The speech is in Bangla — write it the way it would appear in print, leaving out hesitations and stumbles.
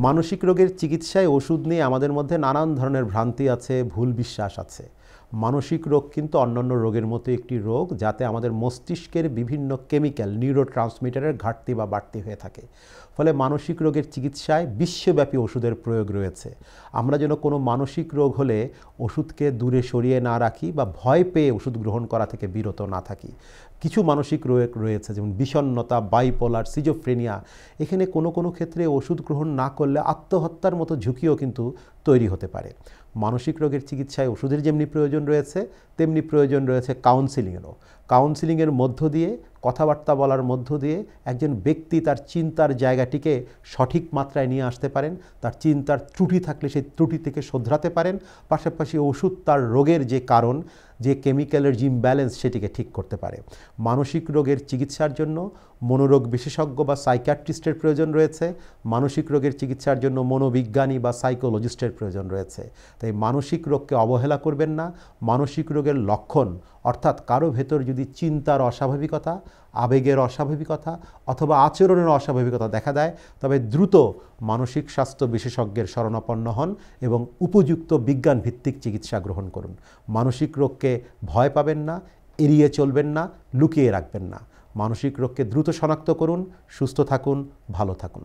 মানসিক রোগের চিকিৎসায় ওষুধ নিয়ে আমাদের মধ্যে নানান ধরনের ভ্রান্তি আছে, ভুল বিশ্বাস আছে। মানসিক রোগ কিন্তু অন্যান্য রোগের মতো একটি রোগ যাতে আমাদের মস্তিষ্কের বিভিন্ন কেমিক্যাল নিউরোট্রান্সমিটারের ঘাটতি বা বাড়তি হয়ে থাকে। ফলে মানসিক রোগের চিকিৎসায় বিশ্বব্যাপী ওষুধের প্রয়োগ রয়েছে। আমরা যেন কোনো মানসিক রোগ হলে ওষুধকে দূরে সরিয়ে না রাখি বা ভয় পেয়ে ওষুধ গ্রহণ করা থেকে বিরত না থাকি। কিছু মানসিক রোগ রয়েছে যেমন বিষণ্ণতা, বাইপোলার, সিজোফ্রেনিয়া। এখানে কোনো কোনো ক্ষেত্রে ওষুধ গ্রহণ না করলে আত্মহত্যার মতো ঝুঁকিও কিন্তু তৈরি হতে পারে। মানসিক রোগের চিকিৎসায় ওষুধের যেমনি প্রয়োজন রয়েছে তেমনি প্রয়োজন রয়েছে কাউন্সিলিংয়েরও। কাউন্সিলিংয়ের মধ্য দিয়ে, কথাবার্তা বলার মধ্য দিয়ে একজন ব্যক্তি তার চিন্তার জায়গাটিকে সঠিক মাত্রায় নিয়ে আসতে পারেন, তার চিন্তার ত্রুটি থাকলে সেই ত্রুটি থেকে শোধরাতে পারেন, পাশাপাশি ওষুধ তার রোগের যে কারণ, যে কেমিক্যালের যে ইমব্যালেন্স সেটিকে ঠিক করতে পারে। মানসিক রোগের চিকিৎসার জন্য মনোরোগ বিশেষজ্ঞ বা সাইকিয়াট্রিস্টের প্রয়োজন রয়েছে, মানসিক রোগের চিকিৎসার জন্য মনোবিজ্ঞানী বা সাইকোলজিস্টের প্রয়োজন রয়েছে। তাই মানসিক রোগকে অবহেলা করবেন না। মানসিক রোগের লক্ষণ অর্থাৎ কারো ভেতর যদি চিন্তার অস্বাভাবিকতা, আবেগের অস্বাভাবিকতা অথবা আচরণের অস্বাভাবিকতা দেখা দেয় তবে দ্রুত মানসিক স্বাস্থ্য বিশেষজ্ঞের শরণাপন্ন হন এবং উপযুক্ত বিজ্ঞানভিত্তিক চিকিৎসা গ্রহণ করুন। মানসিক রোগকে ভয় পাবেন না, এড়িয়ে চলবেন না, লুকিয়ে রাখবেন না। মানসিক রোগকে দ্রুত শনাক্ত করুন, সুস্থ থাকুন, ভালো থাকুন।